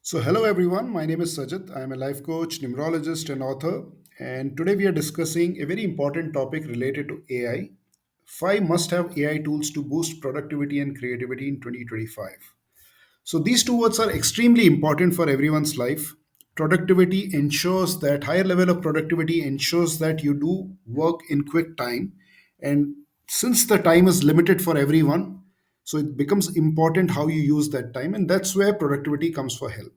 Hello everyone. My name is Sajid. I am a life coach, numerologist, and author. And today we are discussing a very important topic related to AI. Five must have AI tools to boost productivity and creativity in 2025. So these two words are extremely important for everyone's life. Productivity ensures that higher level of productivity ensures that you do work in quick time. And since the time is limited for everyone, so it becomes important how you use that time. And that's where productivity comes for help.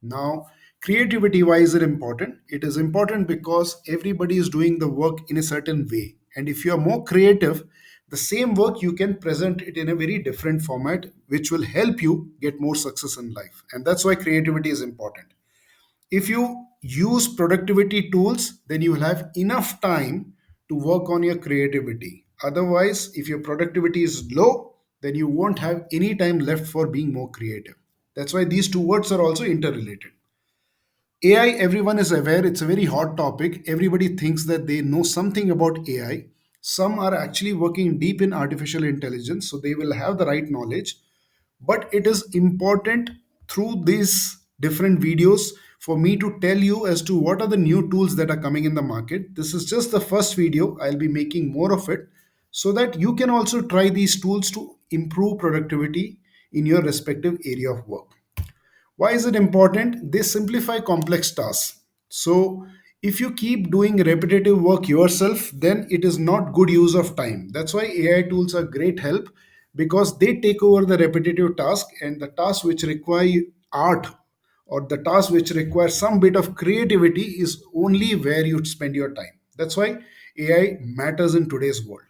Now, creativity, why is it important? It is important because everybody is doing the work in a certain way. And if you are more creative, the same work you can present it in a very different format, which will help you get more success in life. And that's why creativity is important. If you use productivity tools, then you will have enough time to work on your creativity. Otherwise, if your productivity is low, then you won't have any time left for being more creative. That's why these two words are also interrelated. AI, everyone is aware, it's a very hot topic. Everybody thinks that they know something about AI. Some are actually working deep in artificial intelligence, so they will have the right knowledge. But it is important through these different videos for me to tell you as to what are the new tools that are coming in the market. This is just the first video. I'll be making more of it so that you can also try these tools to improve productivity in your respective area of work. Why is it important? They simplify complex tasks. So, if you keep doing repetitive work yourself, then it is not good use of time. That's why AI tools are great help because they take over the repetitive task, and the tasks which require art or the tasks which require some bit of creativity is only where you spend your time. That's why AI matters in today's world.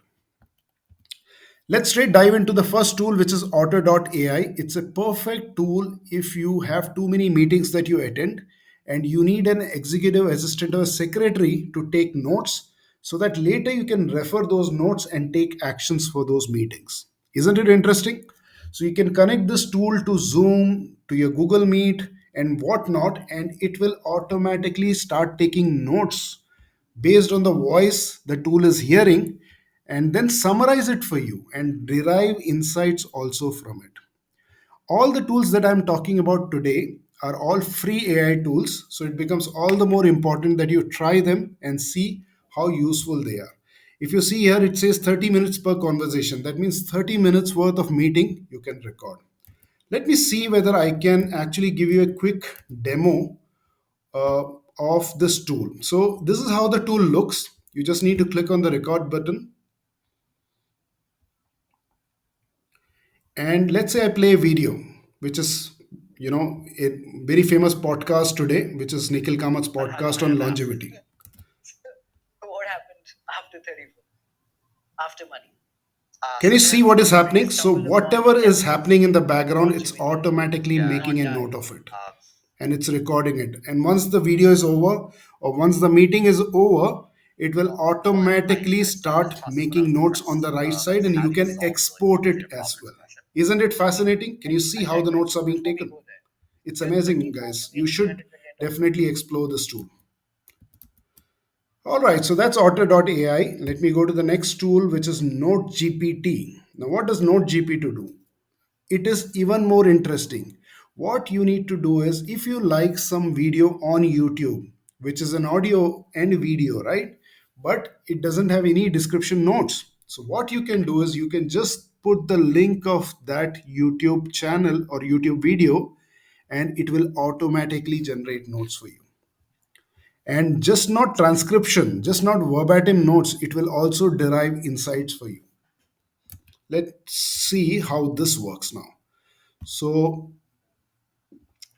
Let's straight dive into the first tool, which is Otter.ai. It's a perfect tool if you have too many meetings that you attend and you need an executive assistant or a secretary to take notes so that later you can refer those notes and take actions for those meetings. Isn't it interesting? So you can connect this tool to Zoom, to your Google Meet, and whatnot, and it will automatically start taking notes based on the voice the tool is hearing and then summarize it for you and derive insights also from it. All the tools that I'm talking about today are all free AI tools, so it becomes all the more important that you try them and see how useful they are. If you see here, it says 30 minutes per conversation. That means 30 minutes worth of meeting you can record. Let me see whether I can actually give you a quick demo uh, of this tool. So this is how the tool looks. You just need to click on the record button, and let's say I play a video, which is a very famous podcast today, which is Nikhil Kamat's podcast on longevity. What happened after 34? After money. Can you see what is happening? So whatever is happening in the background, it's automatically making a note of it and it's recording it. And once the video is over or once the meeting is over, it will automatically start making notes on the right side and you can export it as well. Isn't it fascinating? Can you see how the notes are being taken? It's amazing, guys. You should definitely explore this tool. All right, so that's Otter.ai. Let me go to the next tool, which is NoteGPT. Now, what does NoteGPT do? It is even more interesting. What you need to do is if you like some video on YouTube, which is an audio and video, right? But it doesn't have any description notes. So, what you can do is you can just put the link of that YouTube channel or YouTube video and it will automatically generate notes for you. And just not transcription, just not verbatim notes, it will also derive insights for you. Let's see how this works now. So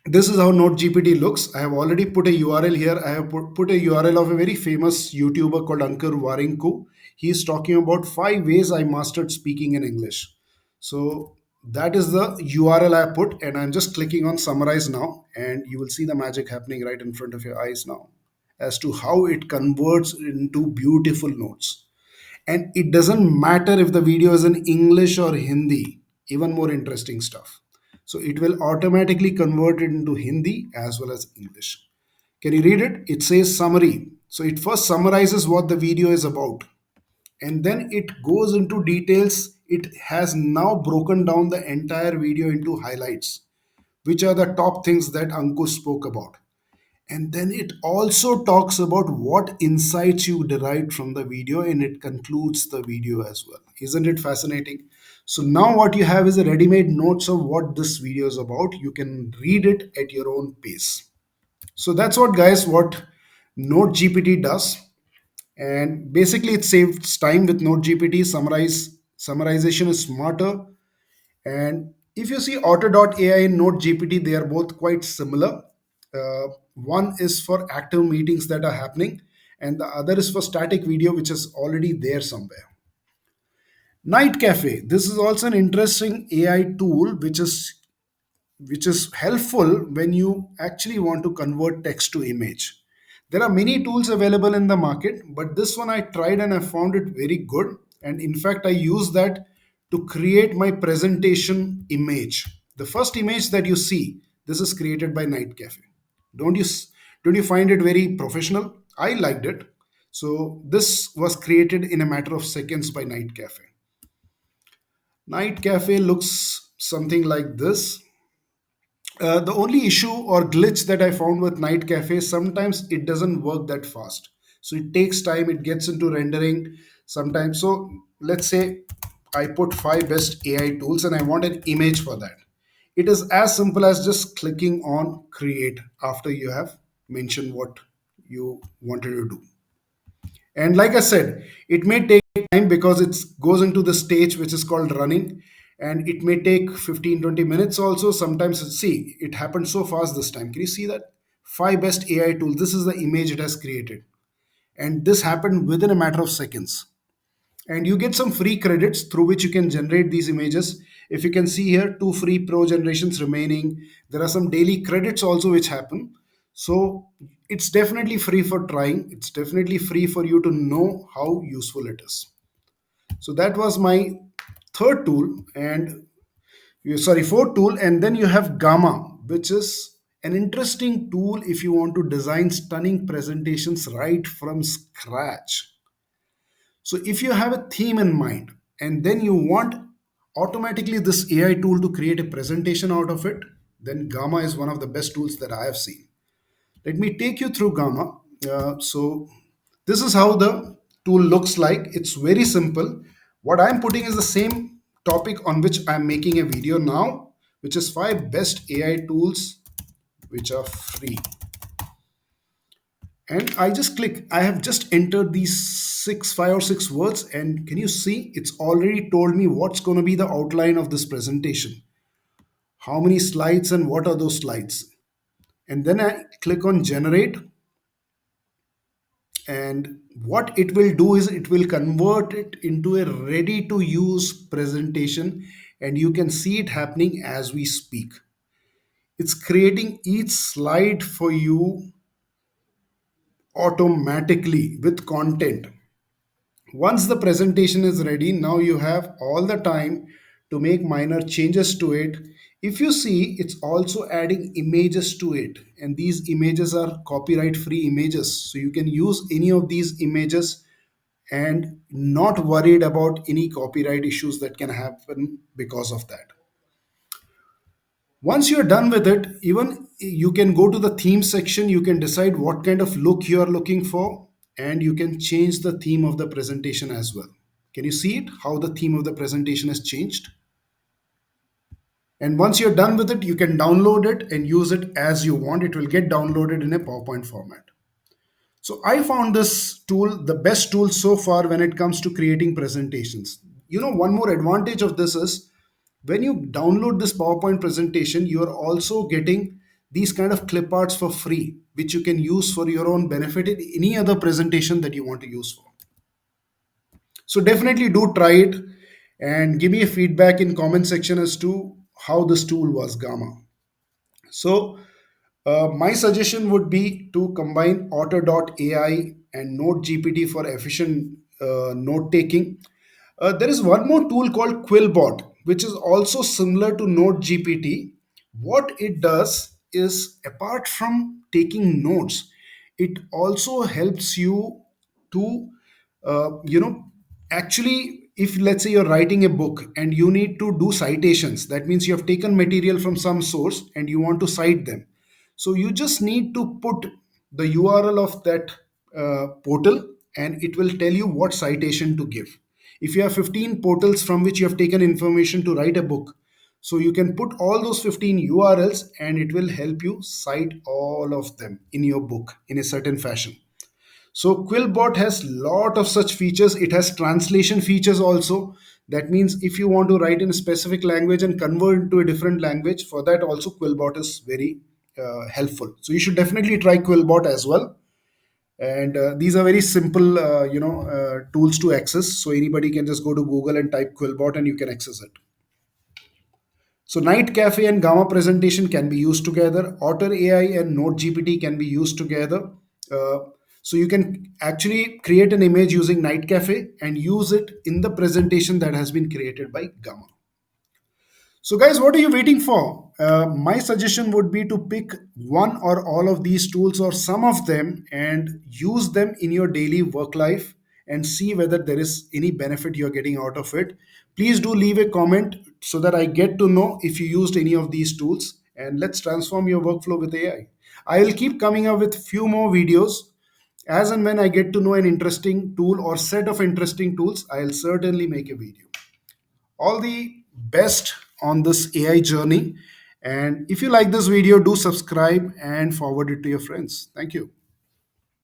this is how NoteGPT looks. I have already put a URL here. I have put a URL of a very famous YouTuber called Ankur Warinku. He is talking about 5 ways I mastered speaking in English. So that is the URL I put, and I'm just clicking on summarize now, and you will see the magic happening right in front of your eyes now as to how it converts into beautiful notes. And it doesn't matter if the video is in English or Hindi, even more interesting stuff. So it will automatically convert it into Hindi as well as English. Can you read it? It says summary. So it first summarizes what the video is about and then it goes into details. It has now broken down the entire video into highlights. which are the top things that Ankush spoke about. And then it also talks about what insights you derived from the video, and it concludes the video as well. Isn't it fascinating? So now what you have is a ready-made notes of what this video is about. You can read it at your own pace. So that's what, guys, what Note GPT does. And basically it saves time with Note GPT. Summarization is smarter. And if you see Otter.ai and Note GPT, they are both quite similar. One is for active meetings that are happening, and the other is for static video, which is already there somewhere. Night Cafe. This is also an interesting AI tool, which is helpful when you actually want to convert text to image. There are many tools available in the market, but this one I tried and I found it very good. And in fact, I use that to create my presentation image. The first image that you see, this is created by Night Cafe. Don't you don't you find it very professional? I liked it. So this was created in a matter of seconds by Night Cafe. Night Cafe looks something like this. The only issue or glitch that I found with Night Cafe, sometimes it doesn't work that fast. So it takes time, it gets into rendering sometimes. So let's say I put five best AI tools and I want an image for that. It is as simple as just clicking on create after you have mentioned what you wanted to do. And like I said, it may take time because it goes into the stage which is called running, and it may take 15-20 minutes also. Sometimes, see, it happened so fast this time. Can you see that? Five best AI tools. This is the image it has created. And this happened within a matter of seconds. And you get some free credits through which you can generate these images. If you can see here, two free pro generations remaining. There are some daily credits also which happen. So it's definitely free for trying. It's definitely free for you to know how useful it is. So that was my third tool, and fourth tool. And then you have Gamma, which is an interesting tool if you want to design stunning presentations right from scratch. So if you have a theme in mind and then you want automatically this AI tool to create a presentation out of it, then Gamma is one of the best tools that I have seen. Let me take you through Gamma. So this is how the tool looks like. It's very simple. What I'm putting is the same topic on which I'm making a video now, which is five best AI tools which are free. And I just click. I have just entered these five or six words, and can you see it's already told me what's going to be the outline of this presentation, how many slides and what are those slides. And then I click on generate, and what it will do is it will convert it into a ready to use presentation, and you can see it happening as we speak. It's creating each slide for you automatically with content. Once the presentation is ready, now you have all the time to make minor changes to it. If you see, it's also adding images to it, and these images are copyright free images, so you can use any of these images and not worried about any copyright issues that can happen because of that. Once you're done with it, even you can go to the theme section. You can decide what kind of look you are looking for, and you can change the theme of the presentation as well. Can you see it, how the theme of the presentation has changed? And once you're done with it, you can download it and use it as you want. It will get downloaded in a PowerPoint format. So I found this tool the best tool so far when it comes to creating presentations. One more advantage of this is when you download this PowerPoint presentation, you are also getting these kind of clip arts for free, which you can use for your own benefit in any other presentation that you want to use for. So definitely do try it and give me a feedback in comment section as to how this tool was, Gamma. So my suggestion would be to combine Otter.ai and Note GPT for efficient note taking. There is one more tool called Quillbot, which is also similar to Note GPT. What it does is, apart from taking notes, it also helps you to, uh, you know, actually if let's say you're writing a book and you need to do citations, that means you have taken material from some source and you want to cite them. So you just need to put the URL of that portal, and it will tell you what citation to give. If you have 15 portals from which you have taken information to write a book, so you can put all those 15 URLs and it will help you cite all of them in your book in a certain fashion. So Quillbot has lot of such features. It has translation features also. That means if you want to write in a specific language and convert into a different language, for that also Quillbot is very helpful. So you should definitely try Quillbot as well. And these are very simple, tools to access. So anybody can just go to Google and type Quillbot and you can access it. So Night Cafe and Gamma presentation can be used together. Otter AI and Node GPT can be used together. Uh, so you can actually create an image using Night Cafe and use it in the presentation that has been created by Gamma. So, guys, what are you waiting for? My suggestion would be to pick one or all of these tools or some of them and use them in your daily work life and see whether there is any benefit you're getting out of it. Please do leave a comment so that I get to know if you used any of these tools, and let's transform your workflow with AI. I will keep coming up with few more videos. As and when I get to know an interesting tool or set of interesting tools, I'll certainly make a video. All the best on this AI journey. And if you like this video, do subscribe and forward it to your friends. Thank you.